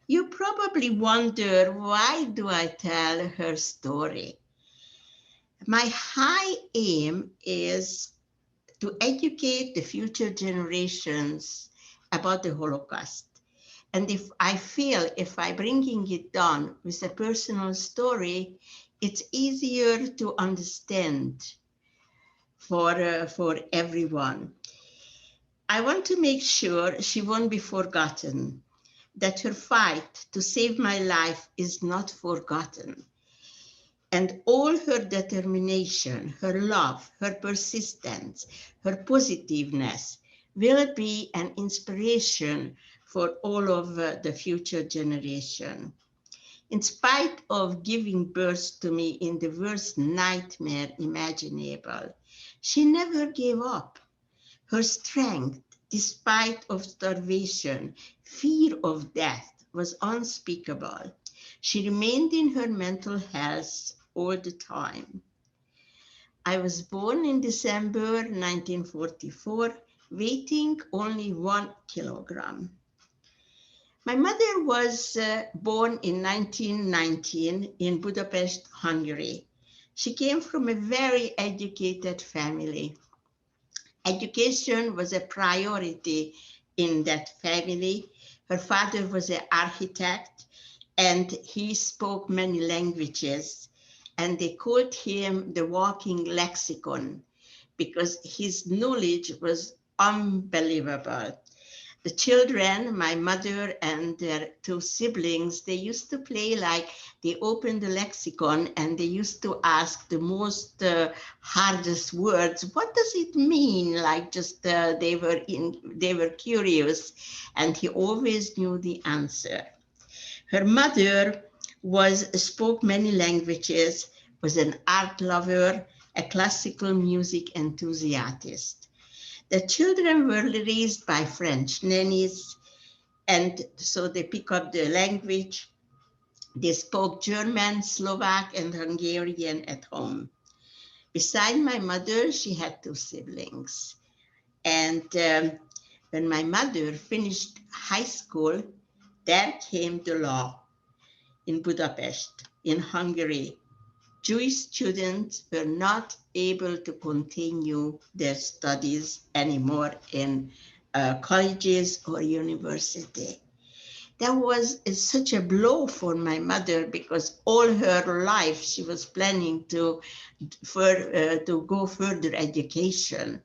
You probably wonder, why do I tell her story? My high aim is to educate the future generations about the Holocaust. And if I feel if I bringing it down with a personal story, it's easier to understand for everyone. I want to make sure she won't be forgotten, that her fight to save my life is not forgotten. And all her determination, her love, her persistence, her positiveness will be an inspiration for all of the future generation. In spite of giving birth to me in the worst nightmare imaginable, she never gave up. Her strength, despite of starvation, fear of death, was unspeakable. She remained in her mental health all the time. I was born in December 1944, weighing only 1 kilogram. My mother was born in 1919 in Budapest, Hungary. She came from a very educated family. Education was a priority in that family. Her father was an architect and he spoke many languages, and they called him the walking lexicon because his knowledge was unbelievable. The children, my mother and their two siblings, they used to play like they opened the lexicon and they used to ask the most hardest words. What does it mean? Like just they were curious, and he always knew the answer. Her mother spoke many languages, was an art lover, a classical music enthusiast. The children were raised by French nannies, and so they pick up the language. They spoke German, Slovak, and Hungarian at home. Beside my mother, she had two siblings. And when my mother finished high school, there came the law in Budapest, in Hungary. Jewish students were not able to continue their studies anymore in colleges or university. That was such a blow for my mother because all her life she was planning to go further education.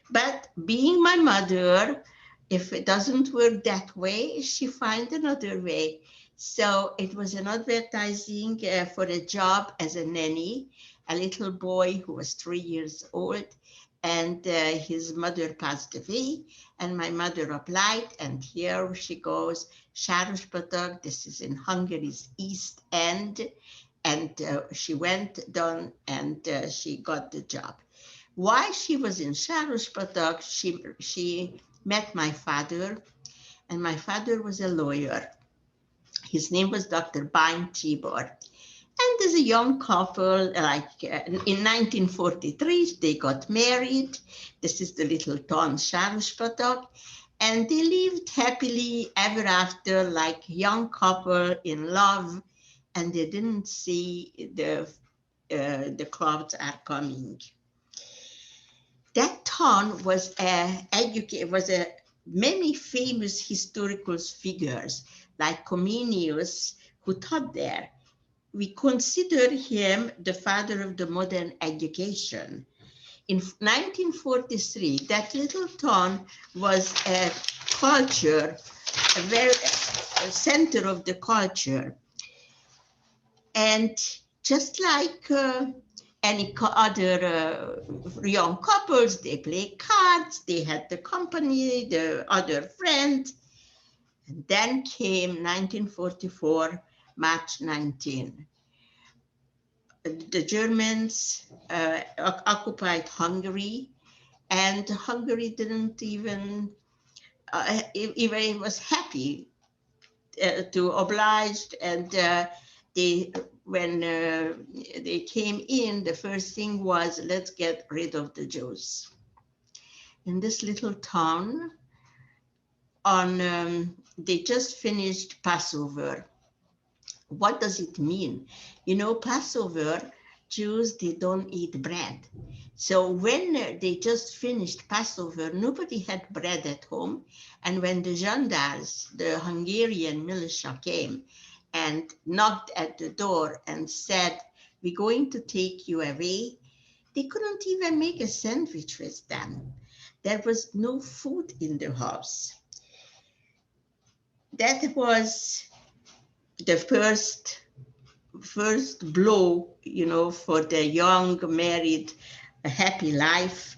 But being my mother, if it doesn't work that way, she finds another way. So it was an advertising for a job as a nanny, a little boy who was 3 years old, and his mother passed away, and my mother applied, and here she goes, Sarospatak, this is in Hungary's east end, and she went down and she got the job. While she was in Sarospatak, she met my father, and my father was a lawyer. His name was Dr. Bein Tibor. And as a young couple, in 1943, they got married. This is the little town Sarospatak. And they lived happily ever after, like a young couple in love. And they didn't see the clouds are coming. That town was a many famous historical figures like Comenius who taught there. We consider him the father of the modern education. In 1943, that little town was a culture, a center of the culture. And just like any other young couples, they play cards, they had the company, the other friends. And then came 1944, March 19. The Germans occupied Hungary, and Hungary didn't even was happy to oblige, and they when they came in, the first thing was, let's get rid of the Jews. In this little town, they just finished Passover. What does it mean? You know, Passover, Jews, they don't eat bread. So when they just finished Passover, nobody had bread at home. And when the gendarmes, the Hungarian militia, came and knocked at the door and said, "We're going to take you away," they couldn't even make a sandwich with them. There was no food in the house. That was the first blow, you know, for the young married happy life.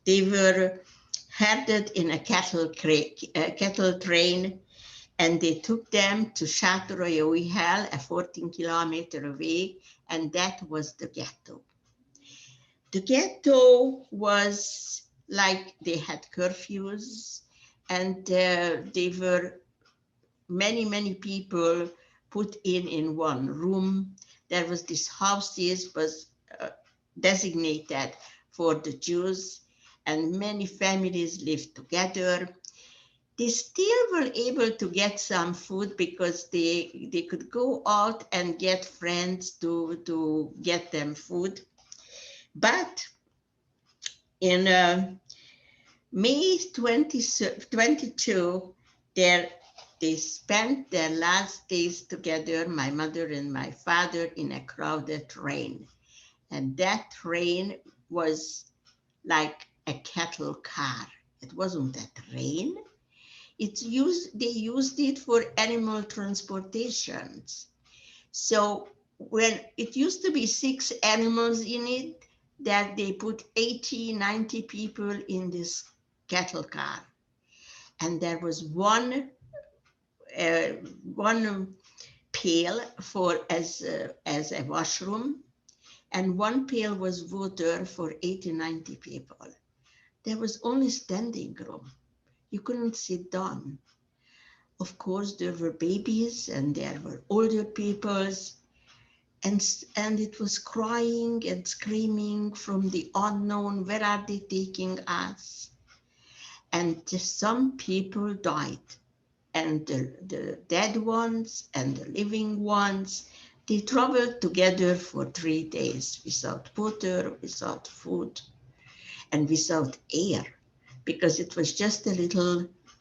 They were herded in a cattle train, and they took them to Sátoraljaújhely, a 14-kilometer away, and that was the ghetto. The ghetto was like they had curfews, and they were many people put in one room. There was this houses was designated for the Jews, and many families lived together. They still were able to get some food because they could go out and get friends to get them food. But in May 2022, they spent their last days together, my mother and my father, in a crowded train. And that train was like a cattle car. It wasn't a train. They used it for animal transportations. So when it used to be 6 animals in it, that they put 80, 90 people in this cattle car. And there was one pail for as a washroom, and one pail was water for 80, 90 people. There was only standing room. You couldn't sit down. Of course, there were babies and there were older peoples, and it was crying and screaming from the unknown, where are they taking us? And some people died. And the dead ones and the living ones, they traveled together for 3 days without water, without food, and without air, because it was just a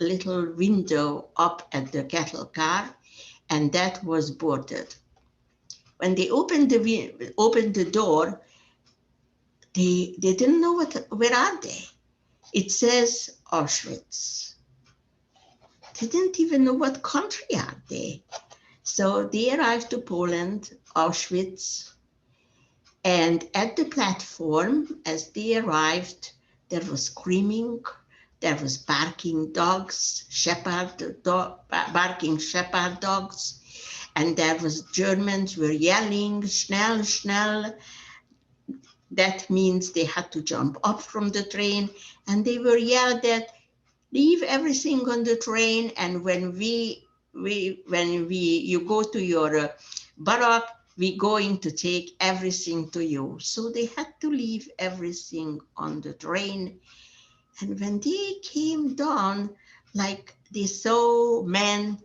little window up at the cattle car, and that was boarded. When they opened the door, they didn't know where are they. It says Auschwitz. They didn't even know what country are they. So they arrived to Poland, Auschwitz, and at the platform, as they arrived, there was screaming, there was barking dogs, barking shepherd dogs, and there was Germans were yelling, "Schnell, schnell." That means they had to jump up from the train, and they were yelled at, "Leave everything on the train, and when you go to your barrack, we're going to take everything to you." So they had to leave everything on the train. And when they came down, like they saw men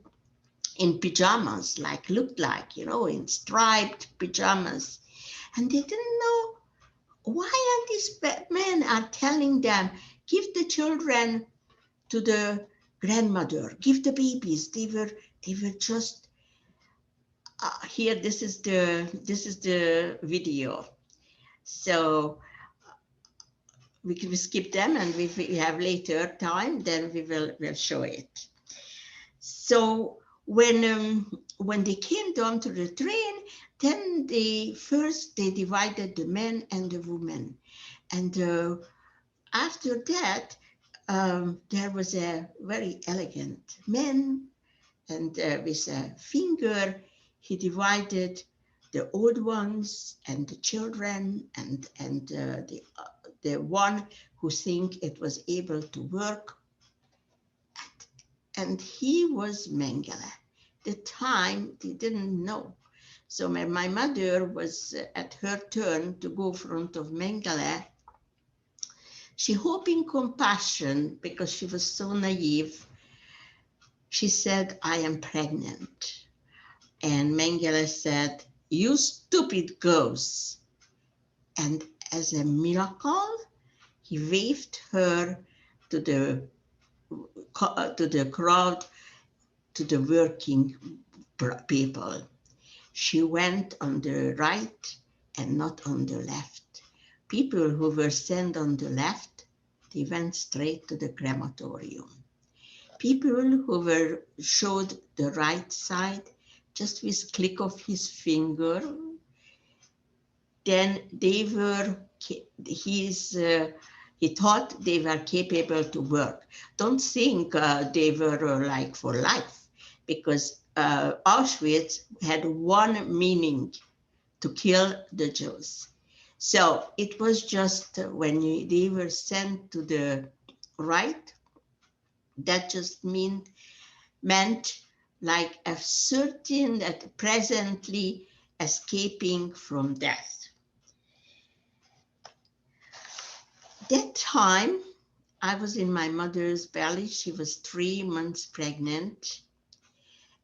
in pajamas, looked like, in striped pajamas. And they didn't know why are these men are telling them, "Give the children to the grandmother, give the babies." They were just here. This is the video. So we can skip them, and if we have later time, then we'll show it. So when they came down to the train, then they divided the men and the women, and after that there was a very elegant man, and with a finger he divided the old ones and the children and the one who think it was able to work. And he was Mengele. The time they didn't know. So my mother was at her turn to go front of Mengele. She hoping compassion, because she was so naive. She said, I am pregnant. And Mengele said, you stupid ghost. And as a miracle, he waved her to the crowd, to the working people. She went on the right and not on the left. People who were sent on the left, they went straight to the crematorium. People who were showed the right side, just with click of his finger, then they were, he thought they were capable to work. Don't think they were like for life, because Auschwitz had one meaning, to kill the Jews. So it was just when they were sent to the right, that just meant like a certain that presently escaping from death. That time, I was in my mother's belly. She was 3 months pregnant.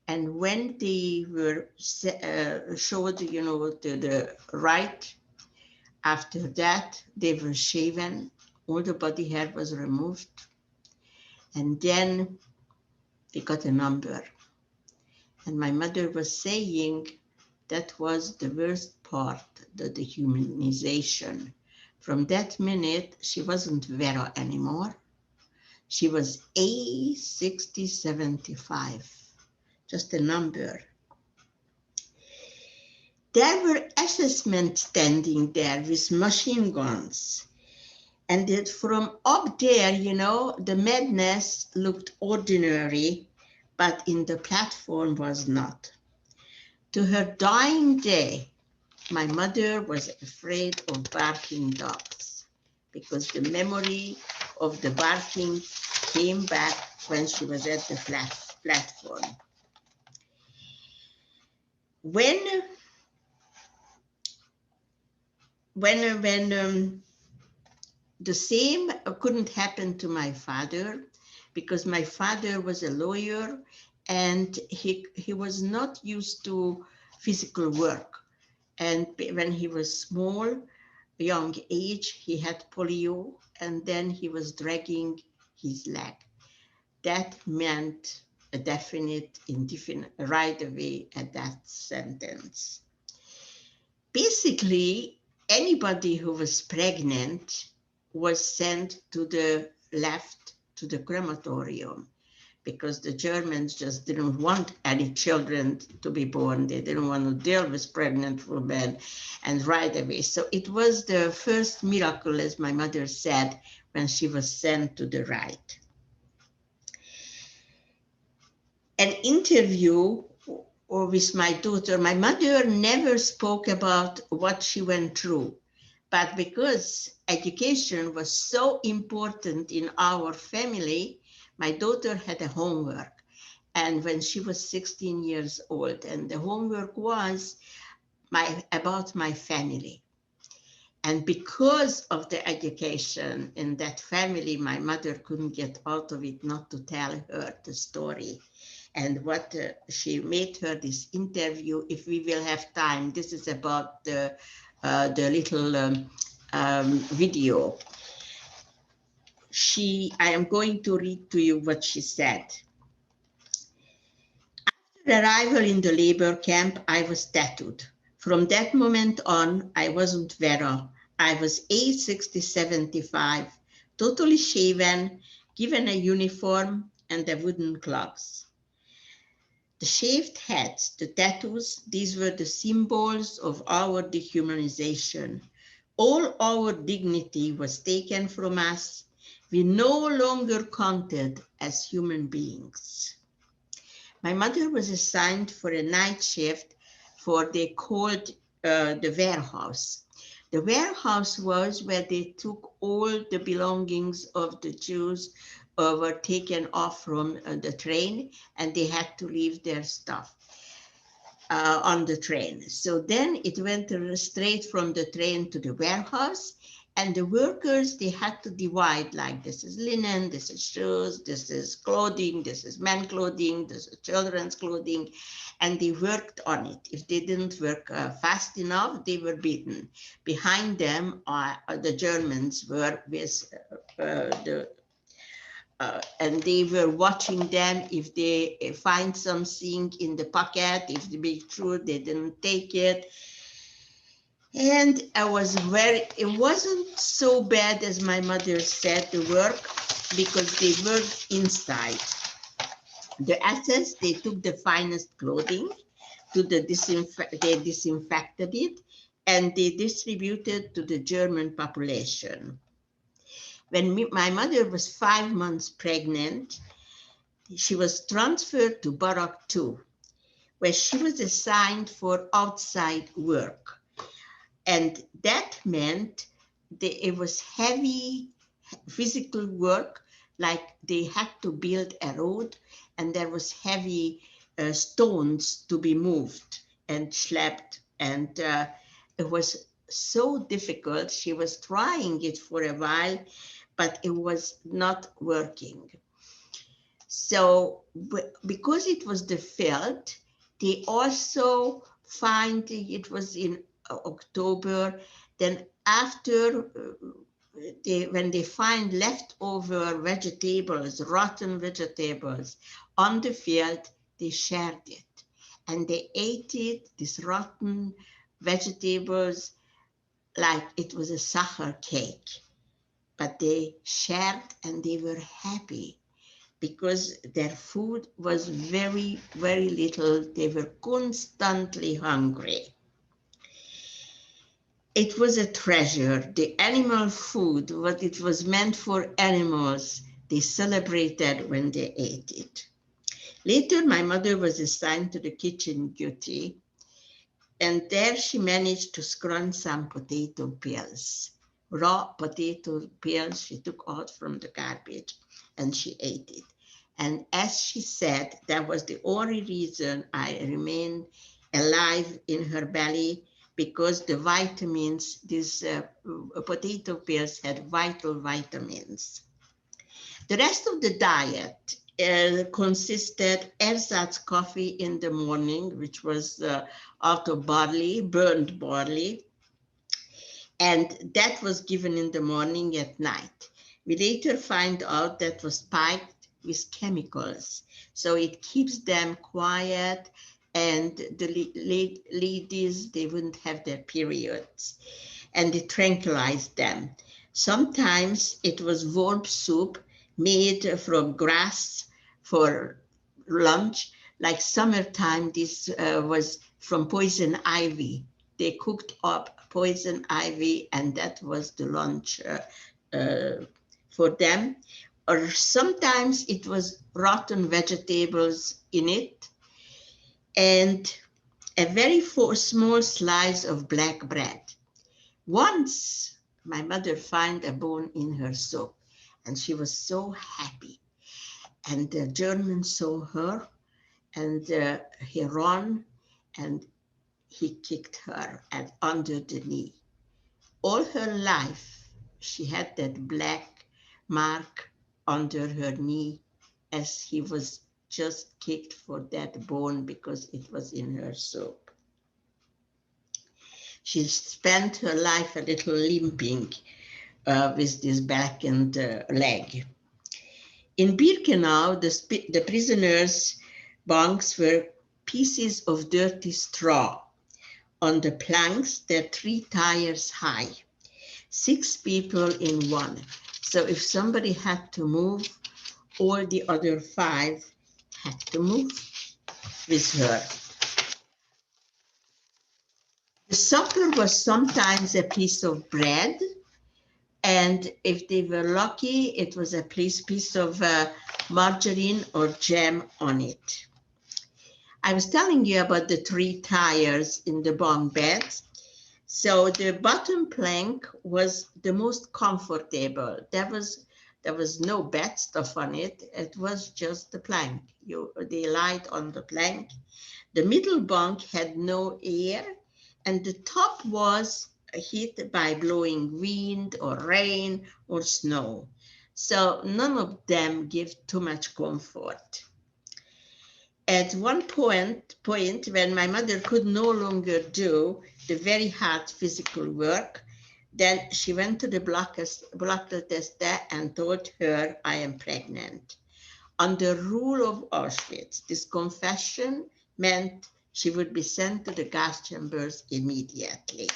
And when they were showed, to the right, after that, they were shaven. All the body hair was removed. And then they got a number. And my mother was saying that was the worst part, the dehumanization. From that minute, she wasn't Vera anymore. She was A6075, just a number. There were assessment standing there with machine guns. And that from up there, the madness looked ordinary, but in the platform was not. To her dying day, my mother was afraid of barking dogs, because the memory of the barking came back when she was at the platform. When the same couldn't happen to my father, because my father was a lawyer and he was not used to physical work. And when he was small, young age, he had polio, and then he was dragging his leg. That meant a definite, indefinite, right away a death sentence. Basically, anybody who was pregnant was sent to the left, to the crematorium, because the Germans just didn't want any children to be born. They didn't want to deal with pregnant women, and right away. So it was the first miracle, as my mother said, when she was sent to the right. An interview with my daughter, my mother never spoke about what she went through, but because education was so important in our family, my daughter had a homework, and when she was 16 years old, and the homework was about my family. And because of the education in that family, my mother couldn't get out of it not to tell her the story. And what she made her this interview, if we will have time, this is about the little video. I am going to read to you what she said. After arrival in the labor camp, I was tattooed. From that moment on, I wasn't Vera. I was A6075, totally shaven, given a uniform and the wooden clogs. The shaved heads, the tattoos, these were the symbols of our dehumanization. All our dignity was taken from us. We no longer counted as human beings. My mother was assigned for a night shift for they called the warehouse. The warehouse was where they took all the belongings of the Jews were taken off from the train, and they had to leave their stuff on the train. So then it went straight from the train to the warehouse, And the workers, they had to divide, like this is linen, this is shoes, this is clothing, this is men clothing, this is children's clothing, and they worked on it. If they didn't work fast enough, they were beaten. Behind them, the Germans were with and they were watching them. If they find something in the pocket, if they be true, they didn't take it. And it wasn't so bad as my mother said, the work, because they worked inside. The SS, they took the finest clothing, they disinfected it, and they distributed to the German population. When my mother was 5 months pregnant, she was transferred to Barrack 2, where she was assigned for outside work. And that meant it was heavy physical work, like they had to build a road, and there was heavy stones to be moved and schlepped. And it was so difficult. She was trying it for a while, but it was not working. So because it was the field, they also find it was in October, then after when they find leftover vegetables, rotten vegetables on the field, they shared it. And they ate it, these rotten vegetables, like it was a sugar cake. But they shared and they were happy because their food was very, very little. They were constantly hungry. It was a treasure. The animal food, what it was meant for animals, they celebrated when they ate it. Later, my mother was assigned to the kitchen duty, and there she managed to scrunch some potato peels. Raw potato peels she took out from the garbage, and she ate it. And as she said, that was the only reason I remained alive in her belly, because the vitamins, these potato peels had vital vitamins. The rest of the diet consisted ersatz coffee in the morning, which was out of barley, burned barley, and that was given in the morning at night. We later find out that was spiked with chemicals, so it keeps them quiet, and the ladies, they wouldn't have their periods, and it tranquilized them. Sometimes it was warm soup made from grass for lunch. Like summertime, this was from poison ivy. They cooked up poison ivy, and that was the lunch for them. Or sometimes it was rotten vegetables in it, and a very small slice of black bread. Once my mother found a bone in her soup, and she was so happy. And the German saw her, and he ran, and he kicked her under the knee. All her life, she had that black mark under her knee, as he was just kicked for that bone because it was in her soup. She spent her life a little limping with this blackened leg. In Birkenau, the prisoners' bunks were pieces of dirty straw. On the planks, they're 3 tires high, 6 people in one. So if somebody had to move, all the other 5 had to move with her. The supper was sometimes a piece of bread, and if they were lucky, it was a piece of margarine or jam on it. I was telling you about the 3 tires in the bunk beds. So the bottom plank was the most comfortable. There was no bed stuff on it. It was just the plank. They lied on the plank. The middle bunk had no air, and the top was hit by blowing wind or rain or snow. So none of them give too much comfort. At one point when my mother could no longer do the very hard physical work, then she went to the blood tester and told her, I am pregnant. Under rule of Auschwitz, this confession meant she would be sent to the gas chambers immediately.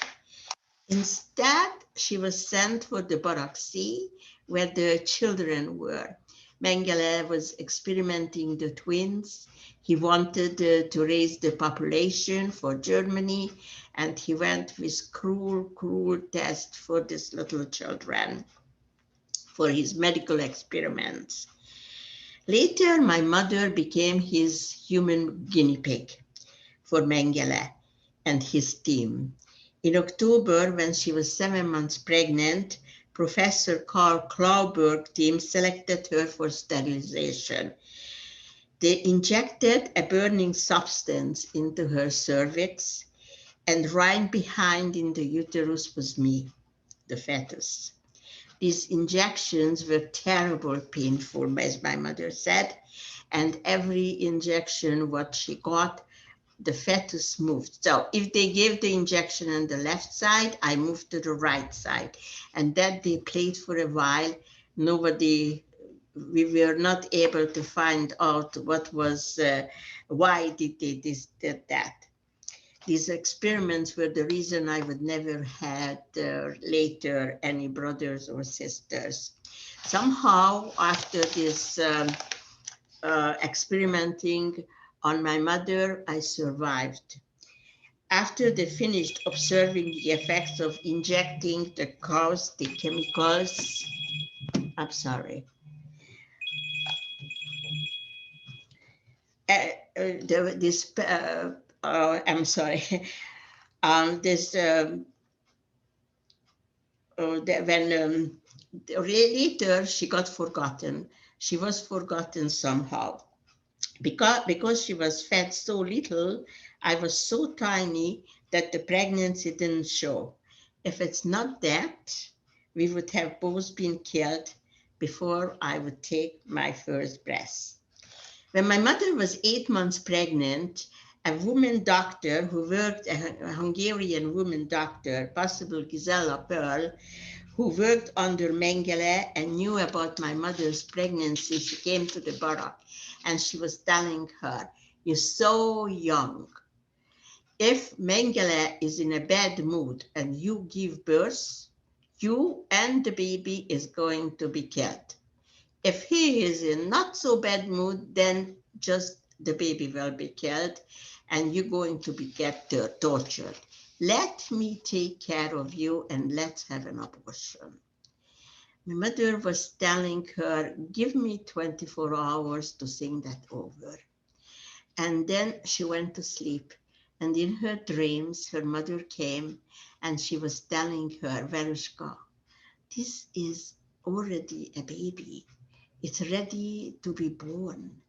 Instead, she was sent for the barrack C, where the children were. Mengele was experimenting the twins. He wanted to raise the population for Germany, and he went with cruel tests for these little children for his medical experiments. Later, my mother became his human guinea pig for Mengele and his team. In October, when she was 7 months pregnant, Professor Karl Klauberg's team selected her for sterilization. They injected a burning substance into her cervix, and right behind in the uterus was me, the fetus. These injections were terribly painful, as my mother said, and every injection, what she got, the fetus moved. So if they gave the injection on the left side, I moved to the right side. And that they played for a while. We were not able to find out what was, why did they did that. These experiments were the reason I would never had later any brothers or sisters. Somehow after this experimenting on my mother, I survived. After they finished observing the effects of injecting the caustic chemicals, I'm sorry. I'm sorry. Later she got forgotten. She was forgotten somehow. Because she was fed so little, I was so tiny that the pregnancy didn't show. If it's not that, we would have both been killed before I would take my first breath. When my mother was 8 months pregnant, a woman doctor who worked, a Hungarian woman doctor, possible Gisela Pearl, who worked under Mengele and knew about my mother's pregnancy, she came to the barrack and she was telling her, you're so young. If Mengele is in a bad mood and you give birth, you and the baby is going to be killed. If he is in not so bad mood, then just the baby will be killed and you're going to get tortured. Let me take care of you and let's have an abortion. My mother was telling her, give me 24 hours to think that over. And then she went to sleep. And in her dreams, her mother came and she was telling her, Verushka, this is already a baby. It's ready to be born.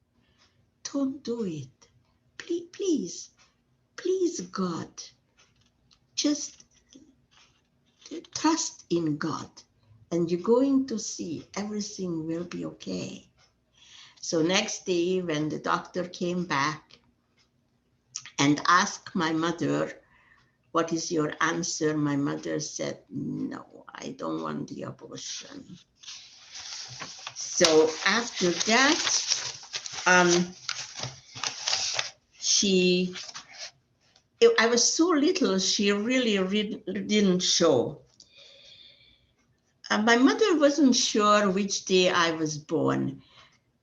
Don't do it. Please, please, God. Just trust in God. And you're going to see everything will be okay. So next day, when the doctor came back and asked my mother, what is your answer? My mother said, no, I don't want the abortion. So after that, I was so little, she really didn't show. My mother wasn't sure which day I was born.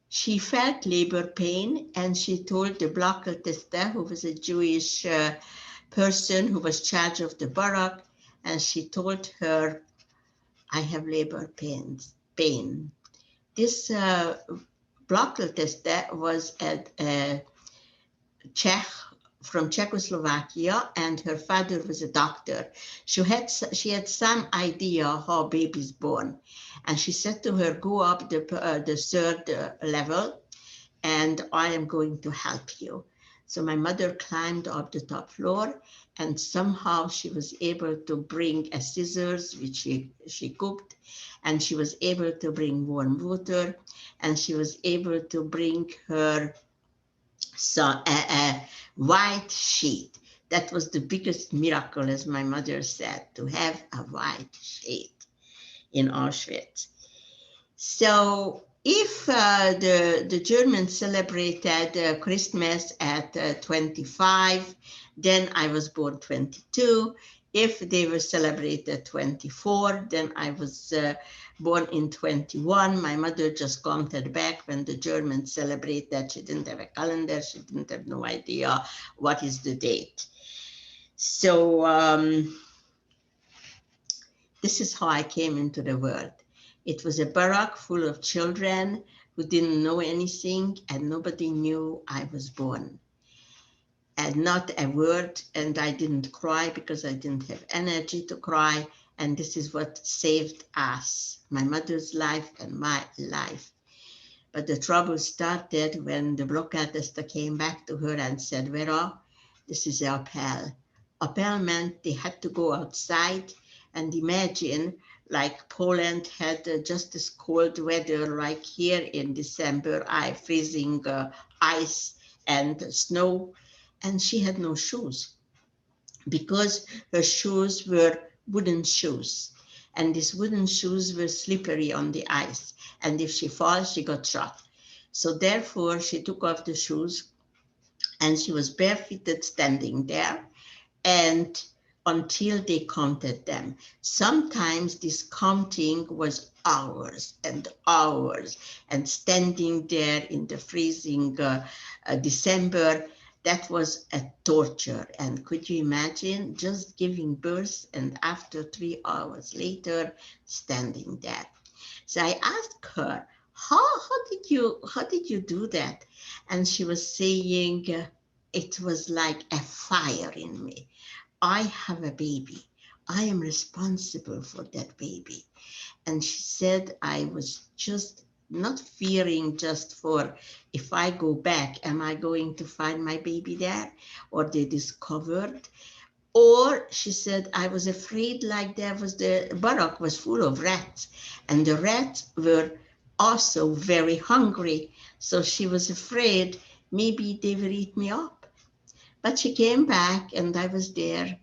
She felt labor pain and she told the block tester, who was a Jewish person who was charged of the barrack, and she told her, I have labor pain. This block tester was a Czech from Czechoslovakia, and her father was a doctor. She had some idea how babies born, and she said to her, go up the third level and I am going to help you. So my mother climbed up the top floor, and somehow she was able to bring a scissors, which she cooked, and she was able to bring warm water, and she was able to bring her a white sheet. That was the biggest miracle, as my mother said, to have a white sheet in Auschwitz. So if the Germans celebrated Christmas at 25, then I was born 22. If they were celebrated 24, then I was born in 21. My mother just counted back when the Germans celebrated. She didn't have a calendar. She didn't have no idea what is the date. So this is how I came into the world. It was a barrack full of children who didn't know anything, and nobody knew I was born. And not a word, and I didn't cry because I didn't have energy to cry. And this is what saved us, my mother's life and my life. But the trouble started when the broadcaster came back to her and said, Vera, this is an appel. Appel meant they had to go outside and imagine, like Poland had just as cold weather like here in December, freezing ice and snow, and she had no shoes because her shoes were wooden shoes, and these wooden shoes were slippery on the ice, and if she falls, she got shot. So therefore, she took off the shoes, and she was barefooted standing there, and until they counted them. Sometimes this counting was hours and hours, and standing there in the freezing December, that was a torture. And could you imagine just giving birth and after 3 hours later standing there? So I asked her, how did you do that? And she was saying, it was like a fire in me. I have a baby. I am responsible for that baby. And she said, I was just not fearing just for, if I go back, am I going to find my baby there? Or they discovered? Or she said, I was afraid like the barrack was full of rats, and the rats were also very hungry. So she was afraid maybe they will eat me up. But she came back, and I was there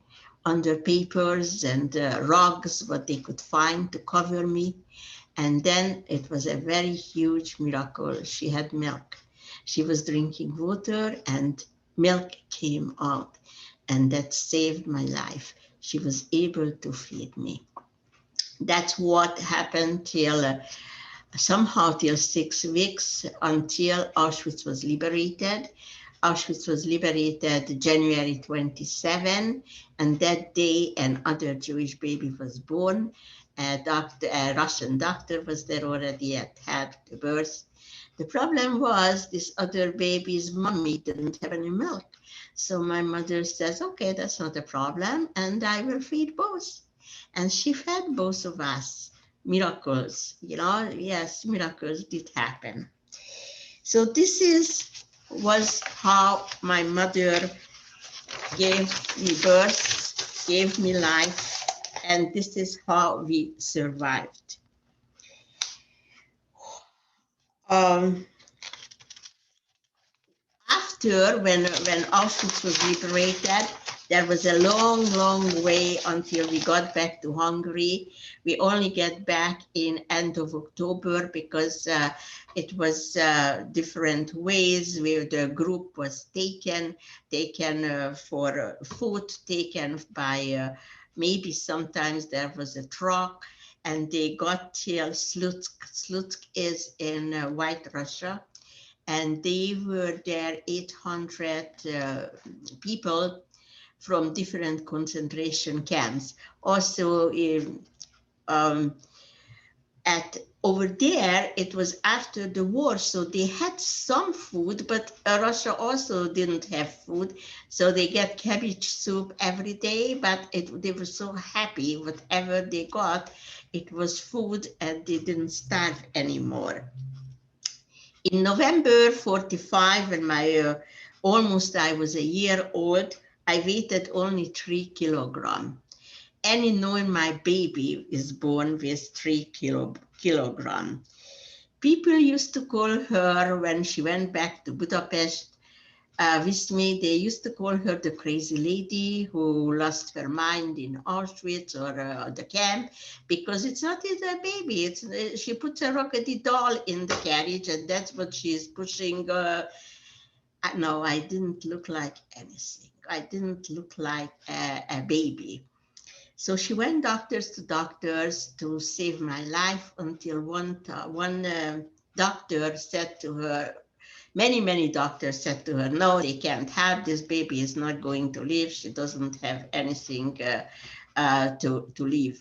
under papers and rugs, what they could find to cover me. And then it was a very huge miracle. She had milk. She was drinking water, and milk came out, and that saved my life. She was able to feed me. That's what happened till somehow till 6 weeks, until Auschwitz was liberated. Auschwitz was liberated January 27, and that day another Jewish baby was born. A Russian doctor was there already had the birth. The problem was this other baby's mommy didn't have any milk. So my mother says, okay, that's not a problem, and I will feed both. And she fed both of us. Miracles, yes, miracles did happen. So this was how my mother gave me birth, gave me life, and this is how we survived. After, when Auschwitz was liberated, there was a long way until we got back to Hungary. We only get back in end of October because it was different ways where the group was taken for food, taken by maybe sometimes there was a truck, and they got till Slutsk. Slutsk is in White Russia. And they were there 800 people from different concentration camps. Also, over there, it was after the war, so they had some food, but Russia also didn't have food, so they get cabbage soup every day, but they were so happy, whatever they got, it was food, and they didn't starve anymore. In November 45, when my almost I was a year old, I weighted only 3 kilograms. Any knowing my baby is born with 3 kilograms. People used to call her, when she went back to Budapest with me, they used to call her the crazy lady who lost her mind in Auschwitz or the camp, because it's not a baby. She puts a rockety doll in the carriage, and that's what she's pushing. No, I didn't look like anything. I didn't look like a baby. So she went doctors to save my life, until one doctor said to her, many doctors said to her, no, they can't have this baby, is not going to live. She doesn't have anything to live.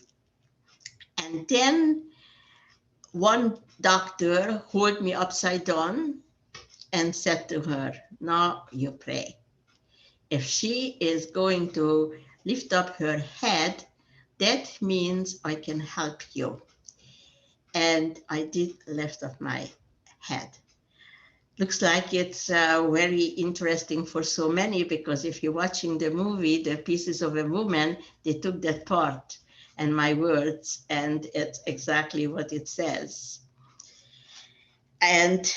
And then one doctor held me upside down and said to her, now you pray. If she is going to lift up her head, that means I can help you. And I did lift up my head. Looks like it's very interesting for so many, because if you're watching the movie, The Pieces of a Woman, they took that part and my words, and it's exactly what it says. And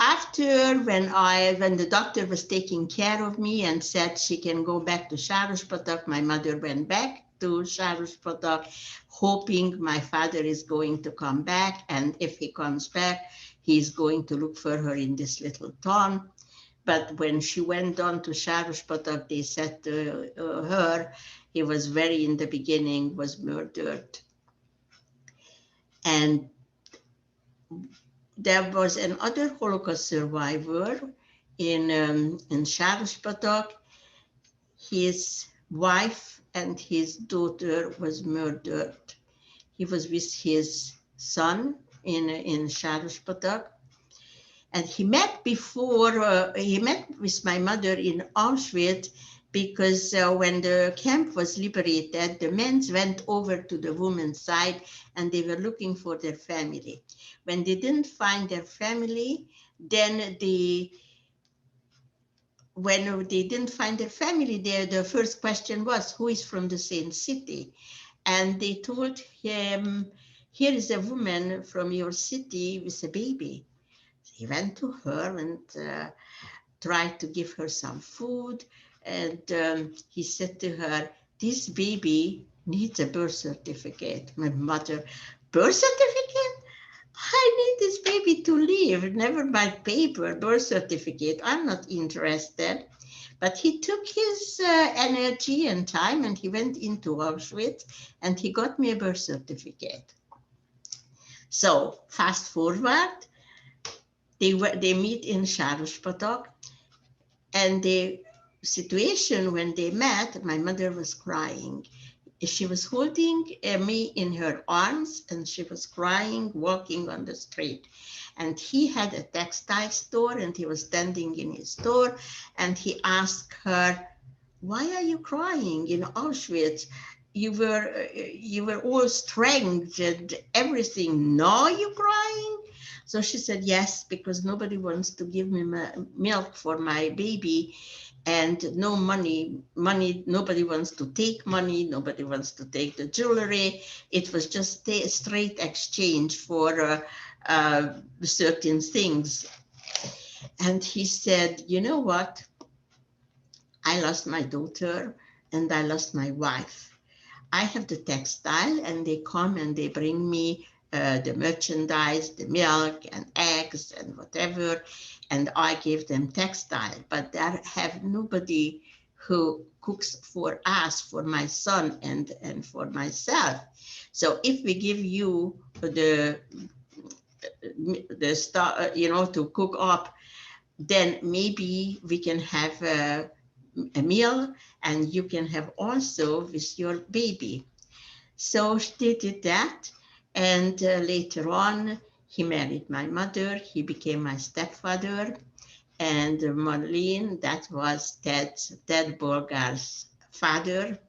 after, when the doctor was taking care of me and said she can go back to Sarospatak, my mother went back to Sarospatak, hoping my father is going to come back, and if he comes back, he's going to look for her in this little town. But when she went on to Sarospatak, they said to her, he was in the beginning, was murdered. And there was another Holocaust survivor in Sarospatak. His wife and his daughter was murdered. He was with his son in Sarospatak. And he met with my mother in Auschwitz, because when the camp was liberated, the men went over to the women's side and they were looking for their family. When they didn't find their family, then when they didn't find their family, the first question was, who is from the same city? And they told him, here is a woman from your city with a baby. He went to her and tried to give her some food. And he said to her, this baby needs a birth certificate. My mother, birth certificate? I need this baby to live, never mind paper, birth certificate. I'm not interested. But he took his energy and time, and he went into Auschwitz and he got me a birth certificate. So fast forward, they meet in Sarospatak, and the situation when they met, my mother was crying. She was holding me in her arms and she was crying, walking on the street. And he had a textile store and he was standing in his store, and he asked her, why are you crying in Auschwitz? You were all strength and everything. Now you're crying? So she said, yes, because nobody wants to give me milk for my baby, and no money, nobody wants to take money, nobody wants to take the jewelry. It was just a straight exchange for certain things. And he said, you know what? I lost my daughter and I lost my wife. I have the textile, and they come and they bring me the merchandise, the milk and eggs and whatever, and I give them textile, but they have nobody who cooks for us, for my son and for myself. So if we give you the stuff, to cook up, then maybe we can have a meal, and you can have also with your baby. So they did that, and later on he married my mother. He became my stepfather, and Marlene, that was Ted Bolgar's father,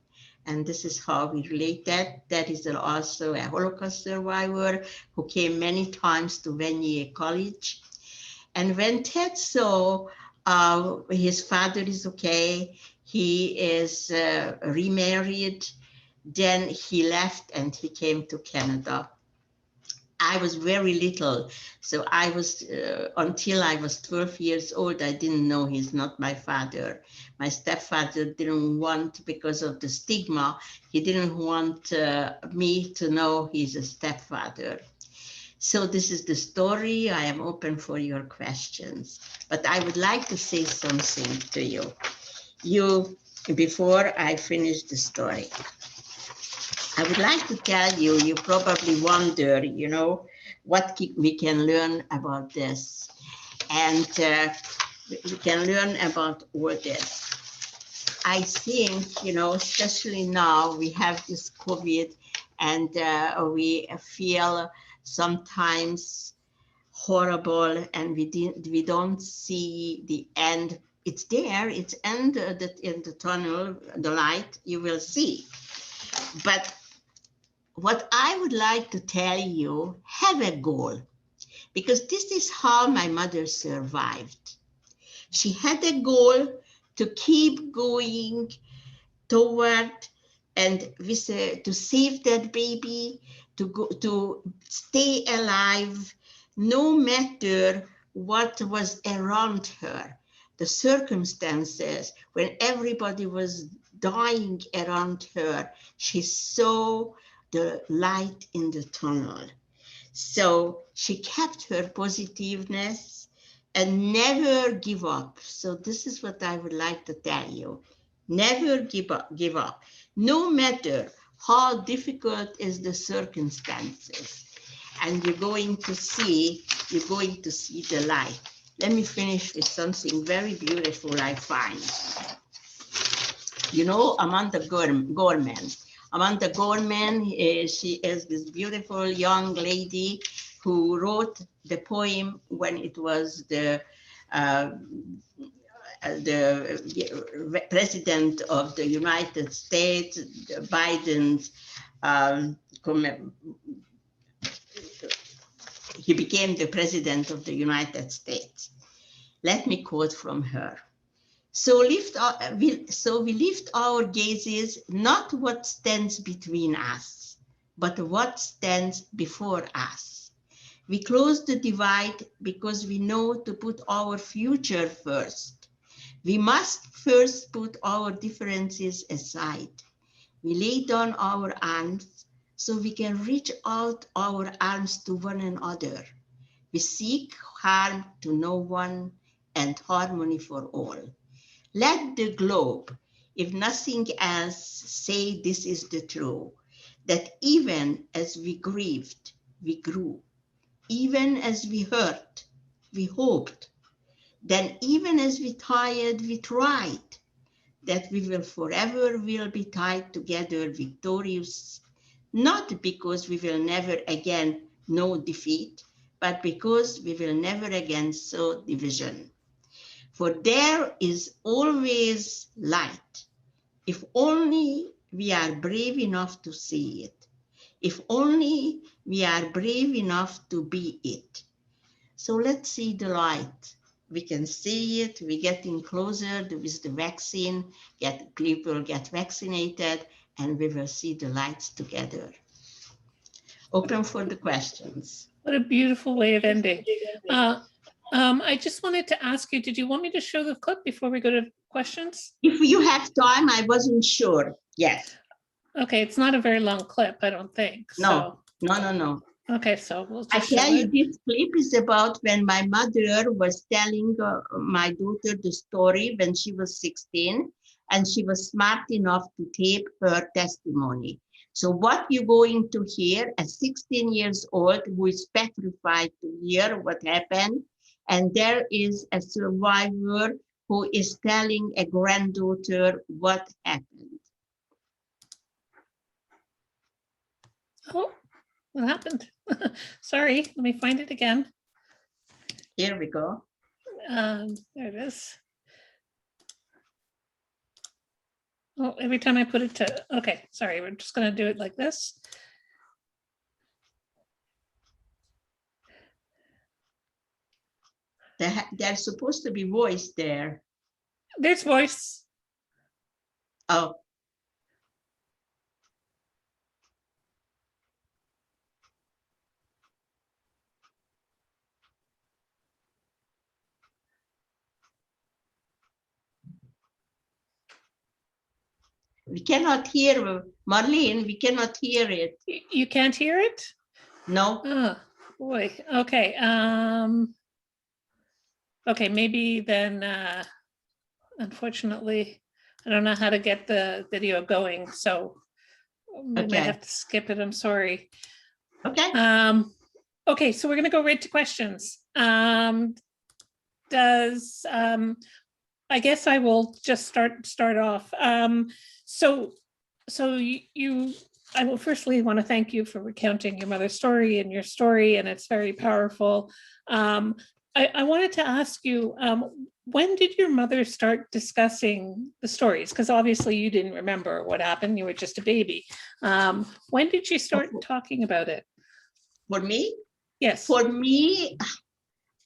and this is how we related. That is also a Holocaust survivor who came many times to Vanier College. And when Ted saw his father is okay, he is remarried, then he left and he came to Canada. I was very little, so I was, until I was 12 years old, I didn't know he's not my father. My stepfather didn't want, because of the stigma, he didn't want me to know he's a stepfather. So this is the story. I am open for your questions, but I would like to say something to you before I finish the story. I would like to tell you, you probably wonder, what we can learn about this. And we can learn about all this. I think, especially now we have this COVID, and we feel sometimes horrible, and we don't see the end. It's there, it's in the tunnel, the light, you will see. But what I would like to tell you, have a goal, because this is how my mother survived. She had a goal to keep going toward, and to save that baby, to stay alive, no matter what was around her, the circumstances, when everybody was dying around her, she saw the light in the tunnel. So she kept her positiveness and never give up. So this is what I would like to tell you. Never give up. No matter how difficult is the circumstances. And you're going to see the light. Let me finish with something very beautiful I find. Amanda Gorman. Amanda Gorman, she is this beautiful young lady who wrote the poem when it was the president of the United States, Biden's, he became the president of the United States. Let me quote from her. So we lift our gazes, not what stands between us, but what stands before us. We close the divide because we know to put our future first. We must first put our differences aside. We lay down our arms so we can reach out our arms to one another. We seek harm to no one and harmony for all. Let the globe, if nothing else, say this is the truth, that even as we grieved, we grew. Even as we hurt, we hoped. Then even as we tired, we tried. That we will be tied together victorious, not because we will never again know defeat, but because we will never again sow division. For there is always light, if only we are brave enough to see it, if only we are brave enough to be it. So let's see the light. We can see it, we're getting closer with the vaccine, people get vaccinated, and we will see the lights together. Open for the questions. What a beautiful way of ending. I just wanted to ask you, did you want me to show the clip before we go to questions? If you have time, I wasn't sure. Yes. Okay, it's not a very long clip, I don't think. No. Okay, so we'll just I tell show you, it. this clip is about when my mother was telling my daughter the story when she was 16, and she was smart enough to tape her testimony. So what you're going to hear, a 16 years old who is petrified to hear what happened, and there is a survivor who is telling a granddaughter what happened. Oh, what happened? Sorry, let me find it again. Here we go. There it is. Oh, every time I put it to, okay, sorry, we're just gonna do it like this. There's supposed to be voice there. There's voice. Oh. We cannot hear, Marlene, we cannot hear it. You can't hear it? No. Oh, boy. Okay. Okay, maybe then, unfortunately, I don't know how to get the video going, so we might have to skip it. I'm sorry. Okay. Okay, so we're going to go right to questions. I guess I will just start off. So I will firstly want to thank you for recounting your mother's story and your story, and it's very powerful. I wanted to ask you, when did your mother start discussing the stories? Because obviously you didn't remember what happened, you were just a baby. When did she start talking about it? For me? Yes. For me,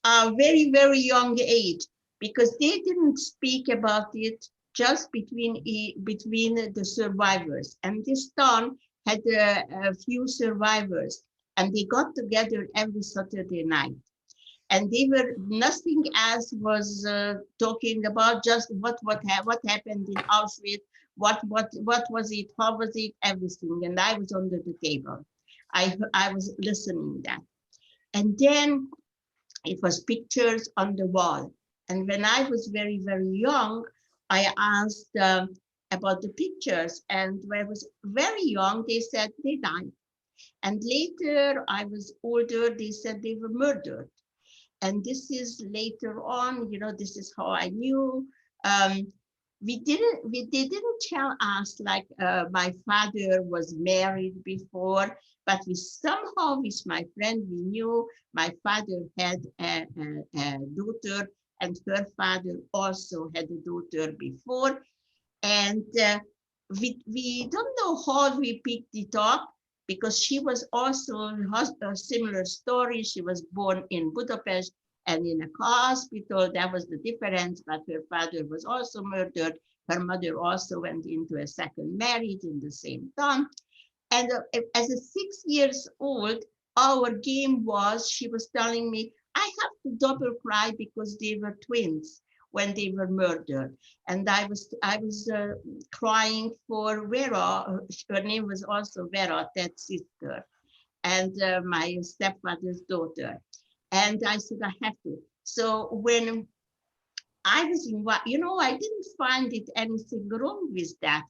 a very, very young age, because they didn't speak about it just between the survivors. And this town had a few survivors, and they got together every Saturday night. And they were, nothing else was talking about, just what happened in Auschwitz, what was it, how was it, everything. And I was under the table. I was listening that. And then it was pictures on the wall. And when I was very, very young, I asked about the pictures. And when I was very young, they said they died. And later, I was older, they said they were murdered. And this is later on, this is how I knew. They didn't tell us like my father was married before, but somehow with my friend, we knew my father had a daughter, and her father also had a daughter before. And we don't know how we picked it up, because she was also a similar story. She was born in Budapest and in a hospital. That was the difference, but her father was also murdered. Her mother also went into a second marriage in the same town. And as a 6 years old, our game was, she was telling me, I have to double cry because they were twins when they were murdered. And I was crying for Vera. Her name was also Vera, that sister, and my stepfather's daughter. And I said, I have to. So when I was in, I didn't find it anything wrong with that.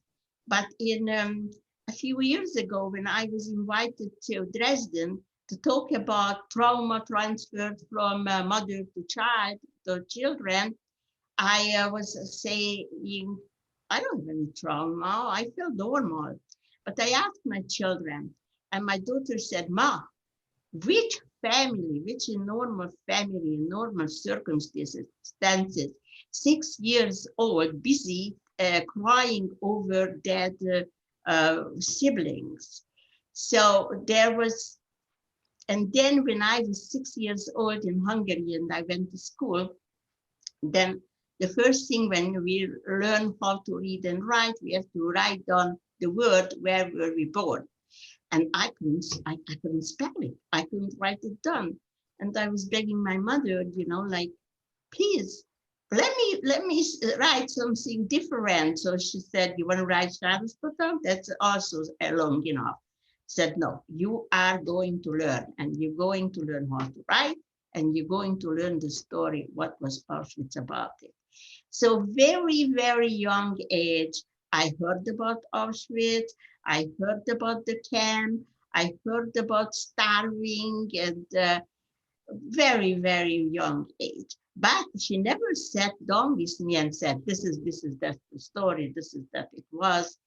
But in a few years ago, when I was invited to Dresden to talk about trauma transferred from mother to child, to children, I was saying, I don't have any trauma, I feel normal. But I asked my children, and my daughter said, Ma, which family, which normal family, in normal circumstances, 6 years old, busy crying over dead siblings? So there was, and then when I was 6 years old in Hungary and I went to school, then the first thing when we learn how to read and write, we have to write down the word, where were we born? And I couldn't spell it. I couldn't write it down. And I was begging my mother, like, please, let me write something different. So she said, you want to write Statusproton? That's also long enough. Said, no, you are going to learn, and you're going to learn how to write, and you're going to learn the story, what was Auschwitz about it. So very, very young age, I heard about Auschwitz, I heard about the camp, I heard about starving, and very, very young age. But she never sat down with me and said, this is that's the story, this is that it was.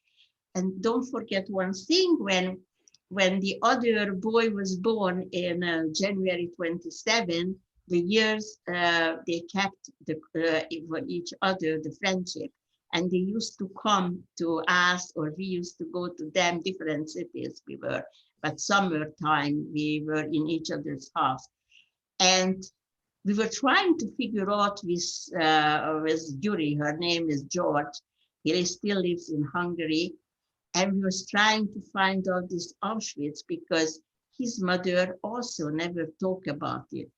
And don't forget one thing, when the other boy was born in January 27, the years they kept for each other the friendship, and they used to come to us, or we used to go to them. Different cities we were, but summertime we were in each other's house. And we were trying to figure out with Yuri, her name is George, he still lives in Hungary, and we was trying to find out this Auschwitz because his mother also never talked about it.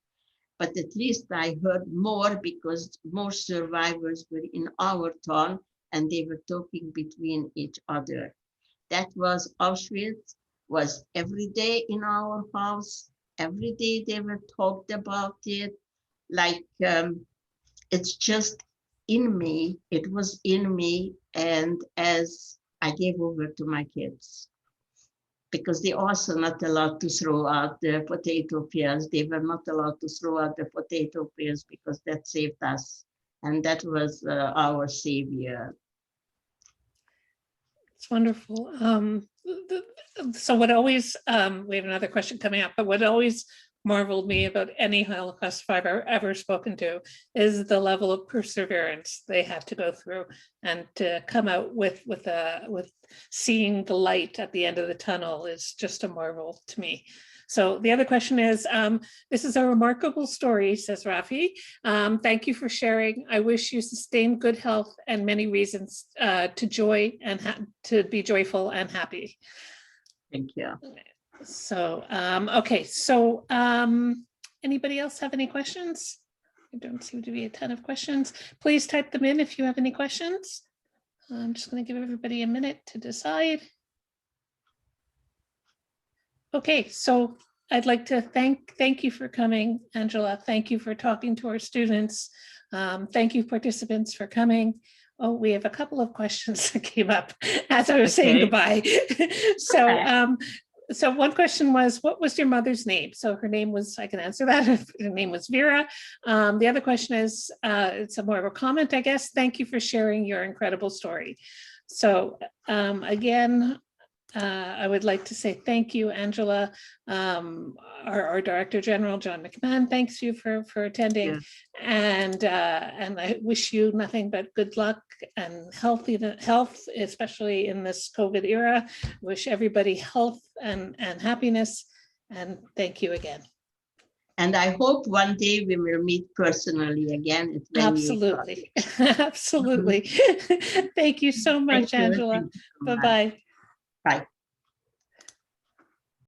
But at least I heard more because more survivors were in our town and they were talking between each other. That was Auschwitz, was every day in our house. Every day they were talked about it. Like it's just in me. It was in me. And as I gave over to my kids, because they also not allowed to throw out the potato peels. They were not allowed to throw out the potato peels because that saved us. And that was our savior. It's wonderful. So what always, we have another question coming up, but what always marveled me about any Holocaust survivor I've ever spoken to is the level of perseverance they had to go through, and to come out with seeing the light at the end of the tunnel is just a marvel to me. So the other question is, this is a remarkable story, says Rafi. Thank you for sharing. I wish you sustained good health and many reasons to joy and to be joyful and happy. Thank you. So, okay, so anybody else have any questions? There don't seem to be a ton of questions. Please type them in if you have any questions. I'm just going to give everybody a minute to decide. Okay, so I'd like to thank you for coming, Angela. Thank you for talking to our students. Thank you, participants, for coming. Oh, we have a couple of questions that came up as I was saying goodbye. So one question was, what was your mother's name? So her name was, I can answer that. Her name was Vera. The other question is, it's a more of a comment, I guess. Thank you for sharing your incredible story. So again, I would like to say thank you, Angela. Our Director General, John McMahon, thanks you for attending. Yeah. And I wish you nothing but good luck and health, especially in this COVID era. Wish everybody health and happiness. And thank you again. And I hope one day we will meet personally again. Absolutely. Absolutely. Thank you so much, Angela. Bye-bye. Bye.